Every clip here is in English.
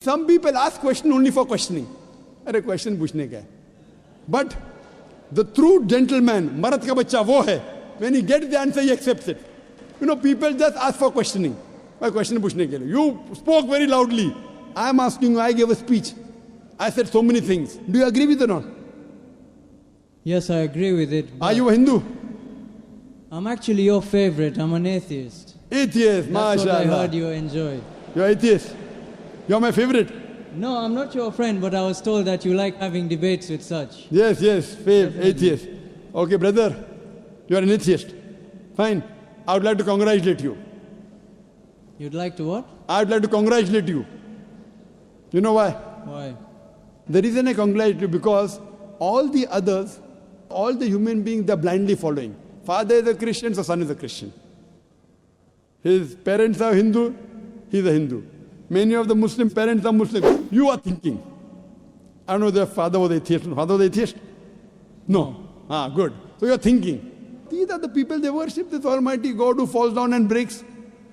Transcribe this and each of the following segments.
Some people ask question only for questioning. अरे question पूछने का है. But the true gentleman, मर्द का बच्चा वो है. When he gets the answer, he accepts it. You know, people just ask for questioning. Question पूछने के लिए. You spoke very loudly. I am asking you. I gave a speech. I said so many things. Do you agree with it or not? Yes, I agree with it. Are you a Hindu? I'm actually your favorite. I'm an atheist. Atheist, That's what I mashallah. heard you enjoy. You're atheist. You're my favorite. No, I'm not your friend, but I was told that you like having debates with such. Yes, atheist. Okay, brother, you're an atheist. Fine. I would like to congratulate you. You'd like to what? I would like to congratulate you. You know why? Why? The reason I congratulate you because all the others, all the human beings, they're blindly following. Father is a Christian, so son is a Christian. His parents are Hindu, he's a Hindu. Many of the Muslim parents are Muslim. You are thinking. I don't know if their father was atheist. Father was atheist? No. Good. So you're thinking. These are the people, they worship this Almighty God who falls down and breaks.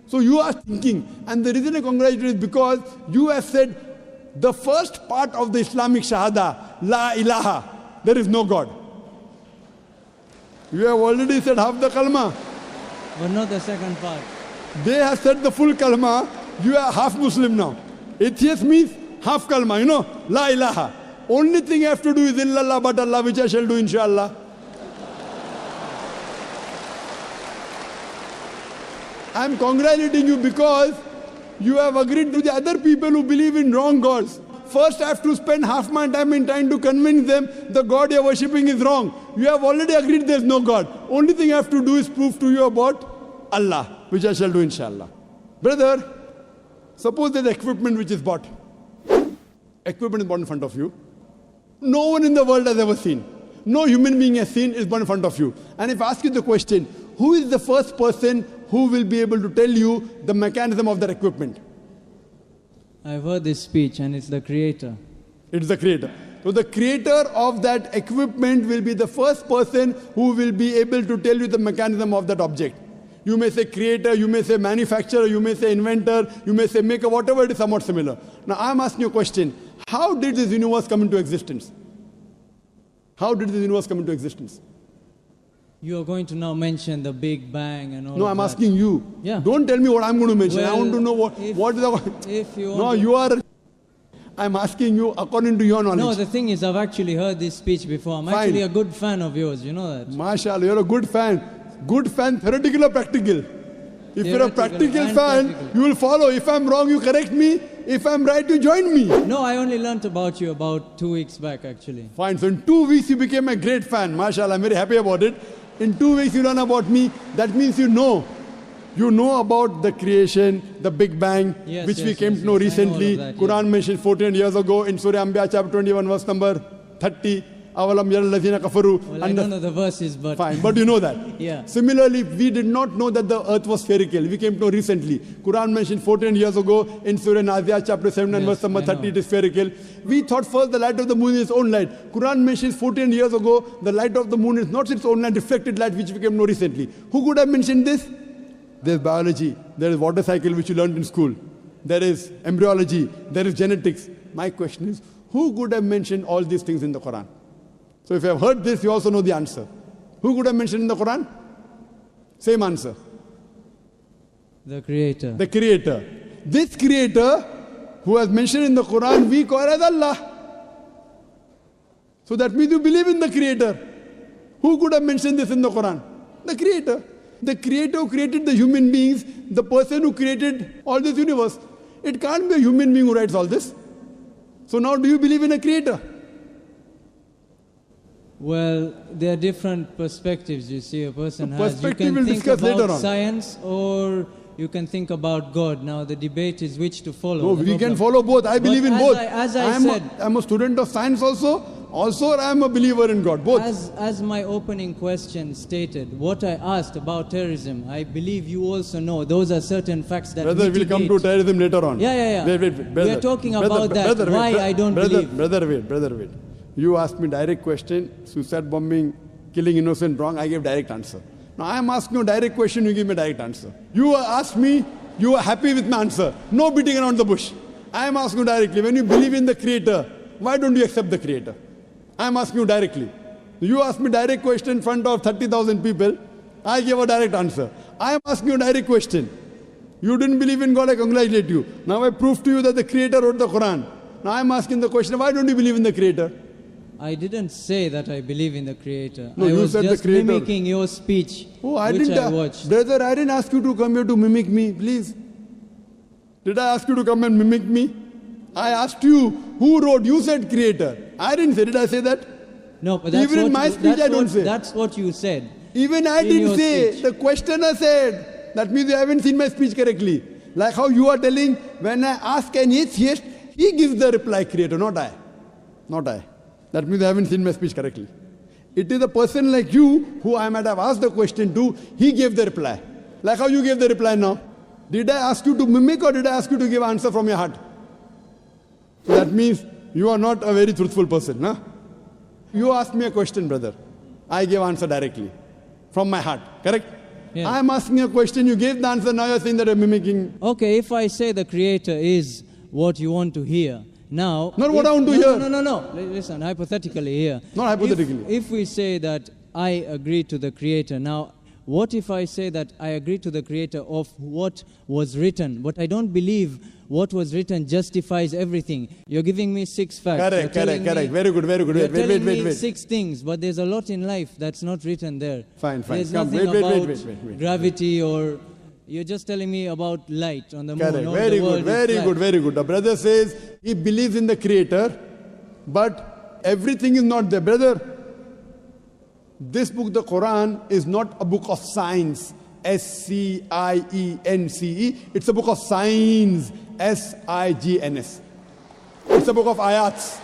So you are thinking. And the reason I congratulate you is because you have said the first part of the Islamic Shahada, La ilaha, there is no God. You have already said half the kalma. But not the second part. They have said the full kalma. You are half Muslim now. Atheist means half kalma, you know, La ilaha. Only thing I have to do is illallah but Allah, which I shall do inshallah. I am congratulating you because you have agreed to the other people who believe in wrong gods. First I have to spend half my time in trying to convince them the God you are worshipping is wrong. You have already agreed there is no God. Only thing I have to do is prove to you about Allah, which I shall do inshallah. Brother, suppose there is equipment which is bought. Equipment is bought in front of you. No one in the world has ever seen. No human being has seen is bought in front of you. And if I ask you the question, who is the first person who will be able to tell you the mechanism of that equipment? I've heard this speech and it's the creator. It's the creator. So the creator of that equipment will be the first person who will be able to tell you the mechanism of that object. You may say creator, you may say manufacturer, you may say inventor, you may say maker, whatever, it is somewhat similar. Now I'm asking you a question. How did this universe come into existence? How did this universe come into existence? You are going to now mention the Big Bang and all No, of I'm that. asking you. Yeah. Don't tell me what I'm going to mention. I Well, want to know what is the... If you No, want you are... I'm asking you according to your knowledge. No, the thing is, I've actually heard this speech before. I'm Fine. actually a good fan of yours, you know that? MashaAllah, you're a good fan. Good fan, theoretical or practical? If you're a Theoretical practical and fan, practical. you will follow. If I'm wrong, you correct me. If I'm right, you join me. No, I only learnt about you about 2 weeks back, actually. Fine. So in 2 weeks, you became a great fan. MashaAllah, I'm very happy about it. In 2 weeks, you learn about me. That means you know. You know about the creation, the Big Bang, Yes, which we yes, came yes, to know yes. I know all of recently. that, Quran mentioned 14 years ago in Surah Anbiya chapter 21, verse number 30. Avalam yara alladhina kafaru. Well, I don't know the verses, but... Fine, but you know that. Yeah. Similarly, we did not know that the earth was spherical. We came to know recently. Quran mentioned 14 years ago in Surah Nazi'at chapter 7 and Yes, verse number I 30 know. it is spherical. We thought first the light of the moon is its own light. Quran mentions 14 years ago the light of the moon is not its own light, reflected light, which we came to know recently. Who could have mentioned this? There is biology, there is water cycle which you learned in school. There is embryology, there is genetics. My question is, who could have mentioned all these things in the Quran? So if you have heard this, you also know the answer. Who could have mentioned in the Quran? Same answer. The creator. The creator. This creator who has mentioned in the Quran, we call as Allah. So that means you believe in the creator. Who could have mentioned this in the Quran? The creator. The creator who created the human beings, the person who created all this universe. It can't be a human being who writes all this. So now do you believe in a creator? Well, there are different perspectives you see a person The has. You perspective can we'll think discuss later about on. science or you can think about God. Now the debate is which to follow. No, The we can problem- follow both. I believe in as both. as I said, I'm a student of science also. Also, I am a believer in God. Both. As my opening question stated, what I asked about terrorism, I believe you also know those are certain facts that Brother, we'll come to mitigate. terrorism later on. Yeah. Wait. Brother. We are talking about that. Brother, Why wait, I don't believe. Brother, wait. You asked me direct question, suicide bombing, killing innocent wrong, I gave direct answer. Now I am asking you a direct question, you give me a direct answer. You asked me, you are happy with my answer. No beating around the bush. I am asking you directly. When you believe in the Creator, why don't you accept the Creator? I am asking you directly. You asked me direct question in front of 30,000 people. I gave a direct answer. I am asking you a direct question. You didn't believe in God, I congratulate you. Now I proved to you that the Creator wrote the Quran. Now I am asking the question, why don't you believe in the Creator? I didn't say that I believe in the Creator. No, I you was said the just Creator. mimicking your speech, Oh, I which didn't. I watched. Brother, I didn't ask you to come here to mimic me, please. Did I ask you to come and mimic me? I asked you, who wrote? You said Creator. I didn't say. Did I say that? No, but that's Even in what my speech, I don't say. That's what you said. Even I in didn't your say. speech. The questioner said. That means you haven't seen my speech correctly. Like how you are telling, when I ask an atheist, he gives the reply, Creator, not I. Not I. That means you haven't seen my speech correctly. It is a person like you, who I might have asked the question to, he gave the reply. Like how you gave the reply now. Did I ask you to mimic or did I ask you to give answer from your heart? So that means you are not a very truthful person, huh? You asked me a question, brother. I gave answer directly. From my heart, correct? Yeah. I am asking a question, you gave the answer, now you are saying that I am mimicking. Okay, if I say the Creator is what you want to hear, now... Not what I want to no, hear. No. Listen, hypothetically here. Not hypothetically. If we say that I agree to the Creator, now what if I say that I agree to the Creator of what was written, but I don't believe what was written justifies everything? You're giving me 6 facts. Correct. Very good. You're telling me Wait. 6 things, but there's a lot in life that's not written there. Fine. There's Come, nothing wait. about gravity or... You're just telling me about light on the moon. Correct. all Very the world is flat. good. The brother says he believes in the Creator, but everything is not there. Brother, this book, the Quran, is not a book of science. S-C-I-E-N-C-E. It's a book of signs. S-I-G-N-S. It's a book of ayats.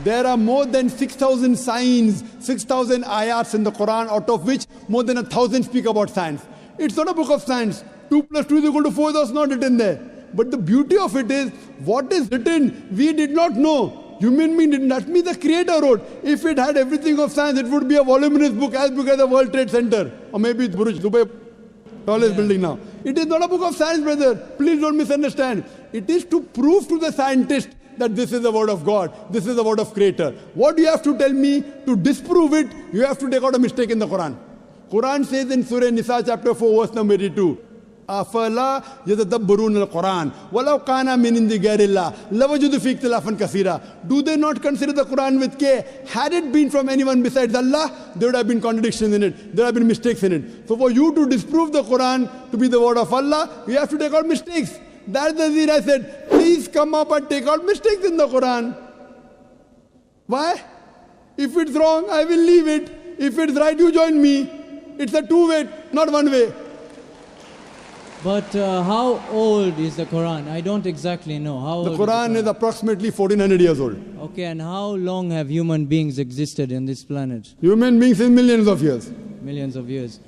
There are more than 6,000 signs, 6,000 ayats in the Quran, out of which more than 1,000 speak about science. It's not a book of science. 2 plus 2 is equal to 4, that's not written there. But the beauty of it is, what is written, we did not know. Human being didn't. That means the Creator wrote. If it had everything of science, it would be a voluminous book as big as the World Trade Center. Or maybe it's Burj Dubai, tallest building now. It is not a book of science, brother. Please don't misunderstand. It is to prove to the scientist that this is the word of God, this is the word of Creator. What do you have to tell me to disprove it? You have to take out a mistake in the Quran. Quran says in Surah Nisa chapter 4 verse number 82, أَفَلَا يَتَدَبَّرُونَ الْقُرْآنَ وَلَوْ كَانَ مِنْ عِنْدِ غَيْرِ اللَّهِ لَوَجَدُوا فِيهِ اخْتِلَافًا كَثِيرًا. Do they not consider the Quran with care? Had it been from anyone besides Allah, there would have been contradictions in it, there would have been mistakes in it. So for you to disprove the Quran to be the word of Allah, you have to take out mistakes. That's the reason I said, please come up and take out mistakes in the Quran. Why? If it's wrong, I will leave it. If it's right, you join me. It's a two-way, not one way. But how old is the Quran? I don't exactly know. How The old Quran is approximately 1400 years old. Okay, and how long have human beings existed on this planet? Human beings in millions of years. Millions of years.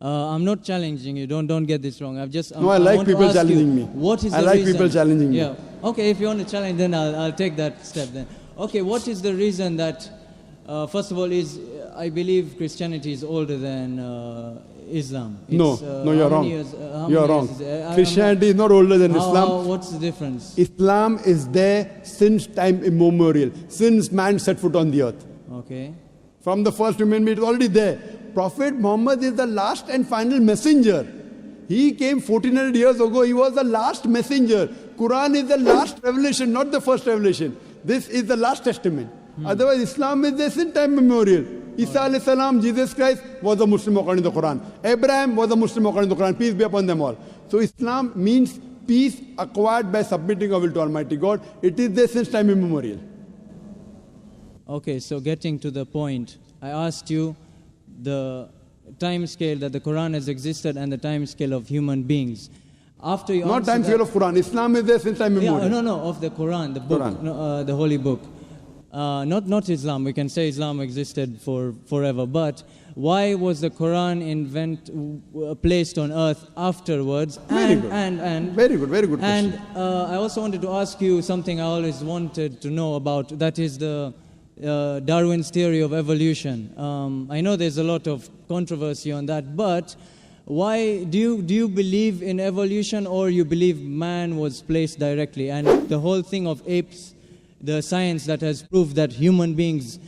I'm not challenging you. Don't get this wrong. I like want to people ask challenging you, me. What is I the like reason? people challenging me. Yeah. Okay, if you want to challenge, then I'll take that step then. Okay, what is the reason that, first of all, I believe Christianity is older than Islam. No, you're wrong. You're wrong. Christianity is not older than Islam. What's the difference? Islam is there since time immemorial, since man set foot on the earth. Okay. From the first human being, it's already there. Prophet Muhammad is the last and final messenger. He came 1400 years ago. He was the last messenger. Quran is the last revelation, not the first revelation. This is the last testament. Otherwise, Islam is there since time immemorial. Isa alayhi salam, Jesus Christ, was a Muslim according to the Quran. Abraham was a Muslim according to the Quran. Peace be upon them all. So Islam means peace acquired by submitting our will to Almighty God. It is there since time immemorial. Okay, so getting to the point, I asked you the time scale that the Quran has existed and the time scale of human beings. After you not time scale of Quran. Islam is there since time immemorial. No, of the Quran, the book, Quran. No, the holy book. Not Islam. We can say Islam existed for forever. But why was the Quran placed on earth afterwards? Very good. Very good question. And I also wanted to ask you something I always wanted to know about. That is the Darwin's theory of evolution. I know there's a lot of controversy on that, but why do you believe in evolution, or you believe man was placed directly? And the whole thing of apes, the science that has proved that human beings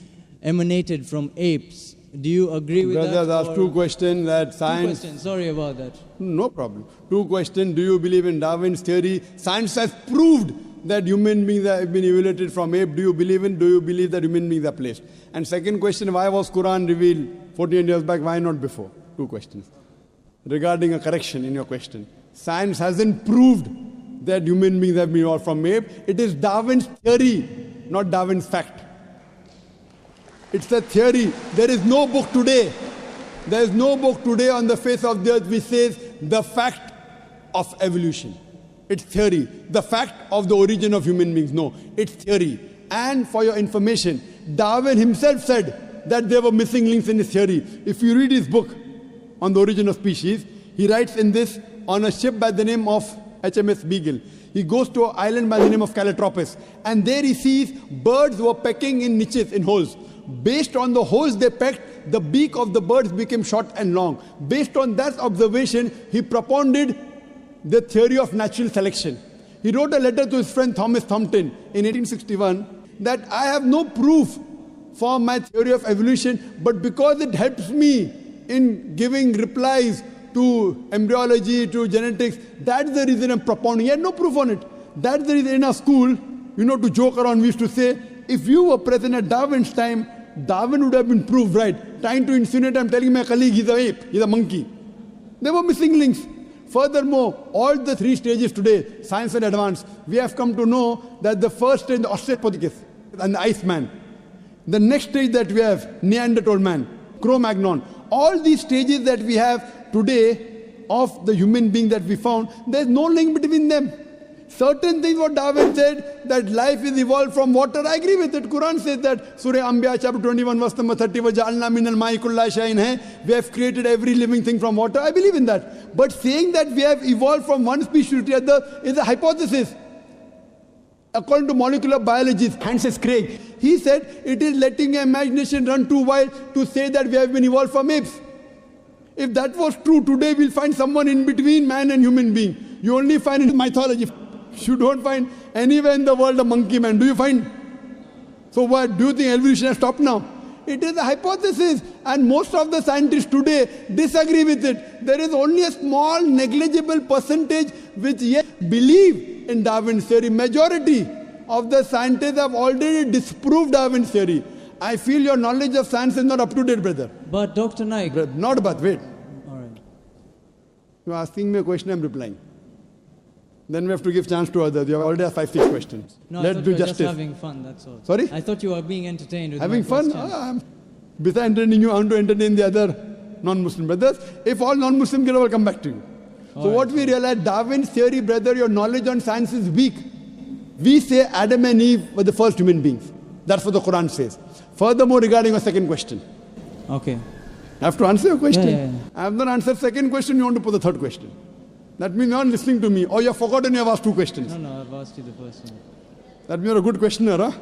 emanated from apes, do you agree with Brothers that? asked two questions that Two science... questions, sorry about that. No problem. Two questions. Do you believe in Darwin's theory? Science has proved that human beings have been evoluted from ape. Do you believe that human beings are placed? And second question, why was Quran revealed 14 years back? Why not before? Two questions. Regarding a correction in your question, science hasn't proved that human beings have been evolved from ape. It is Darwin's theory, not Darwin's fact. It's a theory. There is no book today. There is no book today on the face of the earth which says the fact of evolution. It's theory. The fact of the origin of human beings. No, it's theory. And for your information, Darwin himself said that there were missing links in his theory. If you read his book on the origin of species, he writes in this on a ship by the name of HMS Beagle. He goes to an island by the name of Calotropis, and there he sees birds were pecking in niches, in holes. Based on the holes they pecked, the beak of the birds became short and long. Based on that observation, he propounded the theory of natural selection. He wrote a letter to his friend Thomas Thompson in 1861 that I have no proof for my theory of evolution, but because it helps me in giving replies to embryology, to genetics, that's the reason I'm propounding. He had no proof on it. That's the reason in our school, to joke around, we used to say, if you were present at Darwin's time, Darwin would have been proved right. Trying to insinuate, I'm telling my colleague, he's an ape, he's a monkey. There were missing links. Furthermore, all the three stages today, science and advance, we have come to know that the first stage, the Australopithecus and the Iceman. The next stage that we have, Neanderthal man, Cro-Magnon. All these stages that we have today of the human being that we found, there's no link between them. Certain things what Darwin said, that life is evolved from water, I agree with it. Quran says that, Surah Anbiya chapter 21 verse number 30, وَجَعَلْنَا مِنَ الْمَاءِ كُلَّ شَيْءٍ hai. We have created every living thing from water, I believe in that. But saying that we have evolved from one species to the other is a hypothesis. According to molecular biologist Francis Crick, he said it is letting your imagination run too wild to say that we have been evolved from apes. If that was true, today we'll find someone in between man and human being. You only find in mythology. You don't find anywhere in the world a monkey man. Do you find? So what? Do you think evolution has stopped now? It is a hypothesis, and most of the scientists today disagree with it. There is only a small negligible percentage which yet believe in Darwin's theory. Majority of the scientists have already disproved Darwin's theory. I feel your knowledge of science is not up to date, brother. But Dr. Naik... Not but, wait. All right. You're asking me a question, I'm replying. Then we have to give chance to others. You have already asked 5-6 questions. No, Let's I thought do you were justice. just having fun, that's all. Sorry? I thought you were being entertained with Having my fun? questions. Besides entertaining you, I want to entertain the other non-Muslim brothers. If all non-Muslim get over, I'll come back to you. So what we realize, Darwin's theory, brother, your knowledge on science is weak. We say Adam and Eve were the first human beings. That's what the Quran says. Furthermore, regarding your second question. Okay. I have to answer your question. Yeah. I have not answered second question, you want to put the third question. That means you're not listening to me, or you have forgotten you have asked two questions. No, I've asked you the first one. That means you're a good questioner, huh?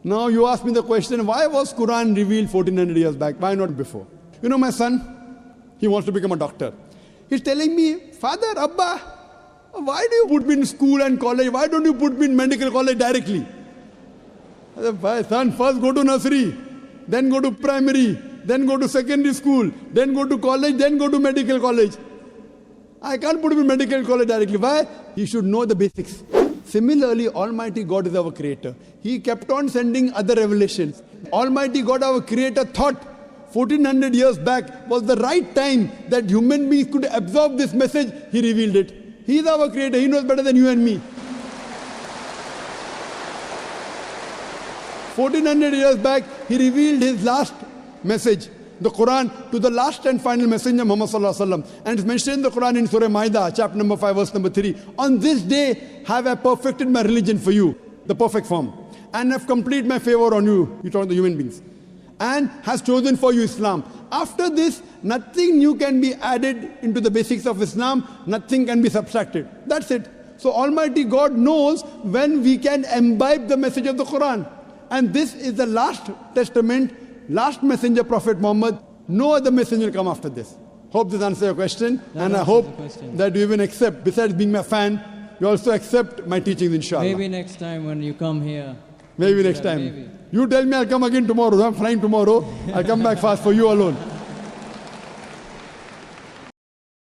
Now you ask me the question, why was Quran revealed 1400 years back? Why not before? My son, he wants to become a doctor. He's telling me, Father, Abba, why do you put me in school and college? Why don't you put me in medical college directly? I said, son, first go to nursery, then go to primary, then go to secondary school, then go to college, then go to medical college. I can't put him in medical college directly. Why? He should know the basics. Similarly, Almighty God is our creator. He kept on sending other revelations. Almighty God, our creator, thought 1400 years back was the right time that human beings could absorb this message. He revealed it. He is our creator. He knows better than you and me. 1400 years back, he revealed his last message, the Quran, to the last and final messenger, Muhammad sallallahu alaihi wasallam. And it's mentioned in the Quran in Surah Ma'idah, chapter number 5, verse number 3. On this day have I perfected my religion for you, the perfect form, and have completed my favor on you, you talk to the human beings, and has chosen for you Islam. After this, nothing new can be added into the basics of Islam, nothing can be subtracted. That's it. So Almighty God knows when we can imbibe the message of the Quran. And this is the last testament, last messenger, Prophet Muhammad. No other messenger will come after this. Hope this answers your question. That And I answers hope the question. that you even accept, besides being my fan, you also accept my teachings, inshallah. Maybe next time when you come here. Maybe next Yeah, time. maybe. You tell me I'll come again tomorrow. I'm flying tomorrow. I'll come back fast for you alone.